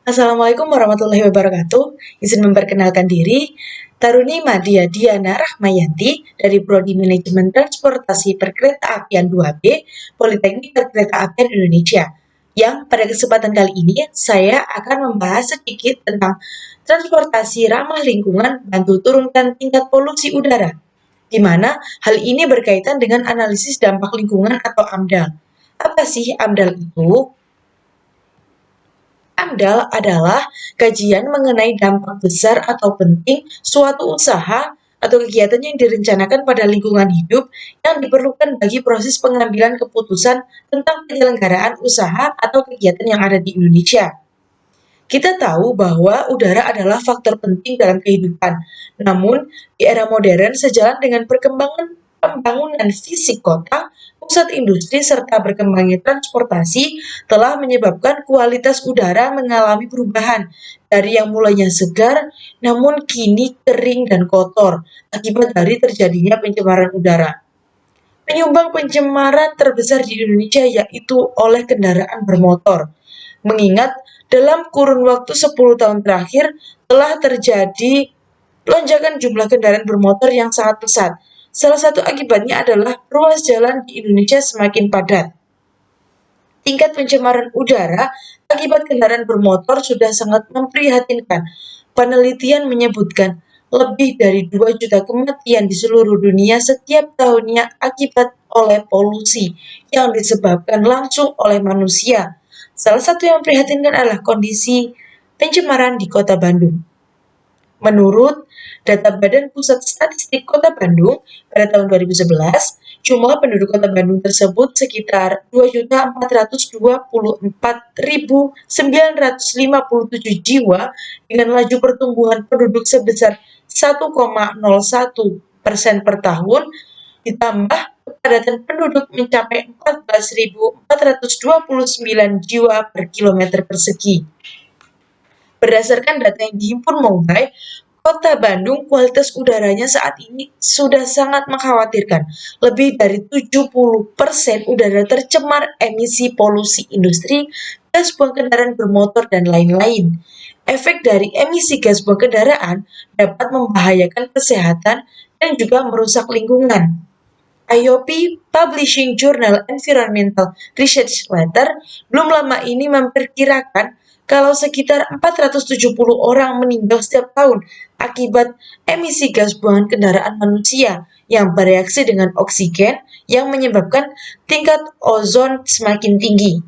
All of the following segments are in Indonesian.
Assalamualaikum warahmatullahi wabarakatuh. Izin memperkenalkan diri, Taruni Madia Diana Rahmayanti dari Prodi Manajemen Transportasi Perkeretaapian 2B, Politeknik Perkeretaapian Indonesia. Yang pada kesempatan kali ini, saya akan membahas sedikit tentang transportasi ramah lingkungan bantu turunkan tingkat polusi udara, di mana hal ini berkaitan dengan analisis dampak lingkungan atau AMDAL. Apa sih AMDAL itu? AMDAL adalah kajian mengenai dampak besar atau penting suatu usaha atau kegiatan yang direncanakan pada lingkungan hidup yang diperlukan bagi proses pengambilan keputusan tentang penyelenggaraan usaha atau kegiatan yang ada di Indonesia. Kita tahu bahwa udara adalah faktor penting dalam kehidupan. Namun, di era modern, sejalan dengan perkembangan pembangunan fisik kota, pusat industri, serta berkembangnya transportasi telah menyebabkan kualitas udara mengalami perubahan dari yang mulanya segar, namun kini kering dan kotor akibat dari terjadinya pencemaran udara. Penyumbang pencemaran terbesar di Indonesia yaitu oleh kendaraan bermotor. Mengingat dalam kurun waktu 10 tahun terakhir telah terjadi lonjakan jumlah kendaraan bermotor yang sangat pesat. Salah satu akibatnya adalah ruas jalan di Indonesia semakin padat. Tingkat pencemaran udara akibat kendaraan bermotor sudah sangat memprihatinkan. Penelitian menyebutkan lebih dari 2 juta kematian di seluruh dunia setiap tahunnya akibat oleh polusi yang disebabkan langsung oleh manusia. Salah satu yang memprihatinkan adalah kondisi pencemaran di Kota Bandung. Menurut data Badan Pusat Statistik Kota Bandung pada tahun 2011, jumlah penduduk Kota Bandung tersebut sekitar 2.424.957 jiwa dengan laju pertumbuhan penduduk sebesar 1,01% per tahun, ditambah kepadatan penduduk mencapai 14.429 jiwa per kilometer persegi. Berdasarkan data yang dihimpun Mumbai, Kota Bandung kualitas udaranya saat ini sudah sangat mengkhawatirkan. Lebih dari 70% udara tercemar emisi polusi industri, gas buang kendaraan bermotor, dan lain-lain. Efek dari emisi gas buang kendaraan dapat membahayakan kesehatan dan juga merusak lingkungan. IOP Publishing Journal Environmental Research Letter belum lama ini memperkirakan kalau sekitar 470 orang meninggal setiap tahun akibat emisi gas buangan kendaraan manusia yang bereaksi dengan oksigen yang menyebabkan tingkat ozon semakin tinggi.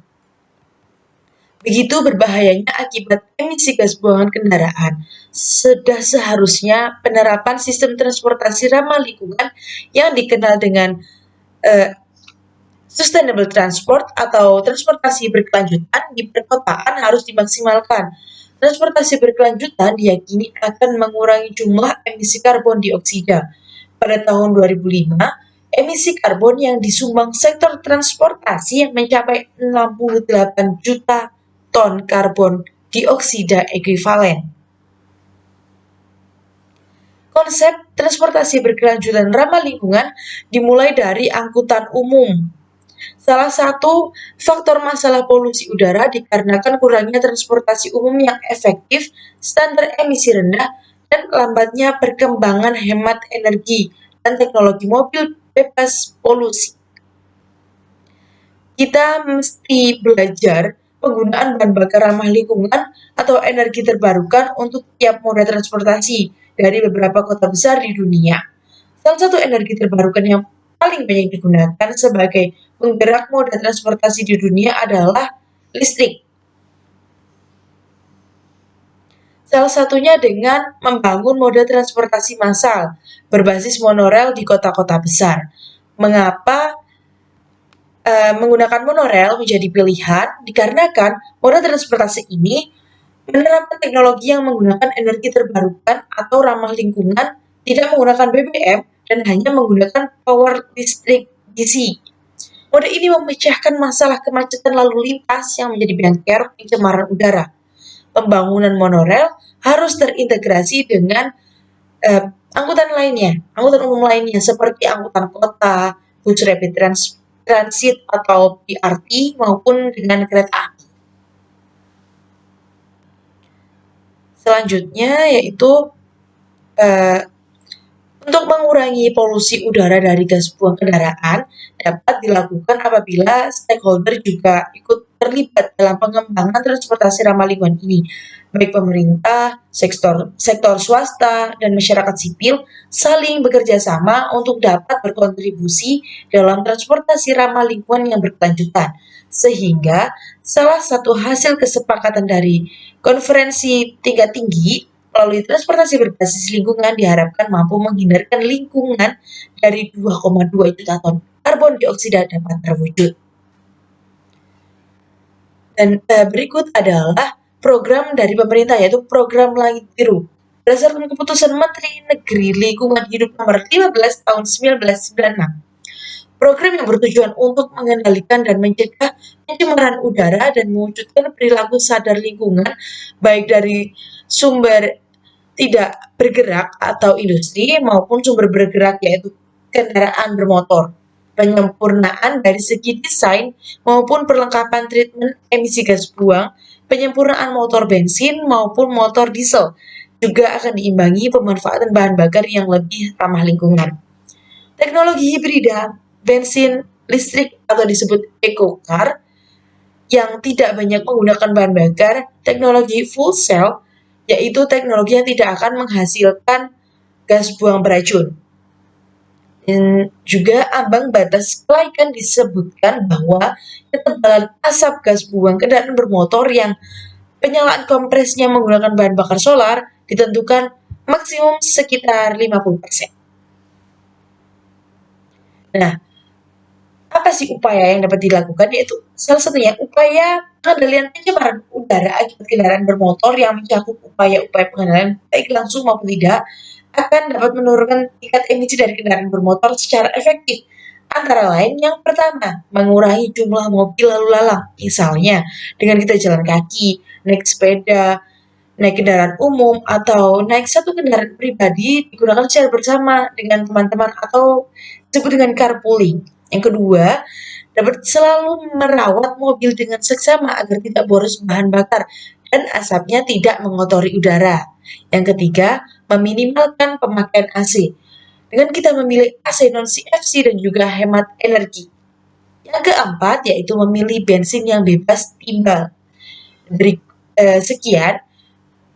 Begitu berbahayanya akibat emisi gas buangan kendaraan. Sudah seharusnya penerapan sistem transportasi ramah lingkungan yang dikenal dengan sustainable transport atau transportasi berkelanjutan di perkotaan harus dimaksimalkan. Transportasi berkelanjutan diyakini akan mengurangi jumlah emisi karbon dioksida. Pada tahun 2005, emisi karbon yang disumbang sektor transportasi mencapai 68 juta ton karbon dioksida ekuivalen. Konsep transportasi berkelanjutan ramah lingkungan dimulai dari angkutan umum. Salah satu faktor masalah polusi udara dikarenakan kurangnya transportasi umum yang efektif, standar emisi rendah, dan lambatnya perkembangan hemat energi dan teknologi mobil bebas polusi. Kita mesti belajar penggunaan bahan bakar ramah lingkungan atau energi terbarukan untuk tiap moda transportasi dari beberapa kota besar di dunia. Salah satu energi terbarukan yang paling banyak digunakan sebagai penggerak moda transportasi di dunia adalah listrik. Salah satunya dengan membangun moda transportasi massal berbasis monorel di kota-kota besar. Mengapa menggunakan monorel menjadi pilihan? Dikarenakan moda transportasi ini menerapkan teknologi yang menggunakan energi terbarukan atau ramah lingkungan, tidak menggunakan BBM, dan hanya menggunakan power listrik DC. Moda ini memecahkan masalah kemacetan lalu lintas yang menjadi bengkel pencemaran udara. Pembangunan monorel harus terintegrasi dengan angkutan umum lainnya seperti angkutan kota, bus rapid transit atau BRT maupun dengan kereta api. Selanjutnya yaitu untuk mengurangi polusi udara dari gas buang kendaraan dapat dilakukan apabila stakeholder juga ikut terlibat dalam pengembangan transportasi ramah lingkungan ini, baik pemerintah, sektor swasta, dan masyarakat sipil saling bekerja sama untuk dapat berkontribusi dalam transportasi ramah lingkungan yang berkelanjutan. Sehingga salah satu hasil kesepakatan dari konferensi tingkat tinggi melalui transportasi berbasis lingkungan diharapkan mampu menghindarkan lingkungan dari 2,2 juta ton karbon dioksida dapat terwujud. Dan berikut adalah program dari pemerintah, yaitu program Langit Biru. Berdasarkan keputusan Menteri Negeri Lingkungan Hidup nomor 15 tahun 1996. Program yang bertujuan untuk mengendalikan dan mencegah pencemaran udara dan mewujudkan perilaku sadar lingkungan, baik dari sumber tidak bergerak atau industri maupun sumber bergerak yaitu kendaraan bermotor. Penyempurnaan dari segi desain maupun perlengkapan treatment emisi gas buang, penyempurnaan motor bensin maupun motor diesel juga akan diimbangi pemanfaatan bahan bakar yang lebih ramah lingkungan. Teknologi hibrida, bensin, listrik atau disebut eco car yang tidak banyak menggunakan bahan bakar, teknologi fuel cell yaitu teknologi yang tidak akan menghasilkan gas buang beracun. Dan juga ambang batas kelaikan disebutkan bahwa ketebalan asap gas buang kendaraan bermotor yang penyalaan kompresnya menggunakan bahan bakar solar ditentukan maksimum sekitar 50%. Nah, apa sih upaya yang dapat dilakukan? Yaitu salah satunya upaya pengendalian pencemaran udara akibat kendaraan bermotor yang mencakup upaya-upaya pengendalian baik langsung maupun tidak akan dapat menurunkan tingkat emisi dari kendaraan bermotor secara efektif. Antara lain, yang pertama, mengurangi jumlah mobil lalu lalang. Misalnya, dengan kita jalan kaki, naik sepeda, naik kendaraan umum, atau naik satu kendaraan pribadi digunakan secara bersama dengan teman-teman atau disebut dengan carpooling. Yang kedua, dapat selalu merawat mobil dengan seksama agar tidak boros bahan bakar dan asapnya tidak mengotori udara. Yang ketiga, meminimalkan pemakaian AC. Dengan kita memilih AC non-CFC dan juga hemat energi. Yang keempat, yaitu memilih bensin yang bebas timbal. Sekian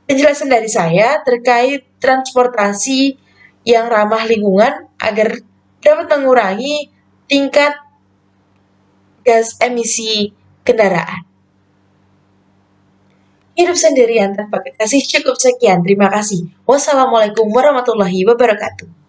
penjelasan dari saya terkait transportasi yang ramah lingkungan agar dapat mengurangi tingkat gas emisi kendaraan. Hidup sendirian tanpa kekasih cukup sekian. Terima kasih. Wassalamualaikum warahmatullahi wabarakatuh.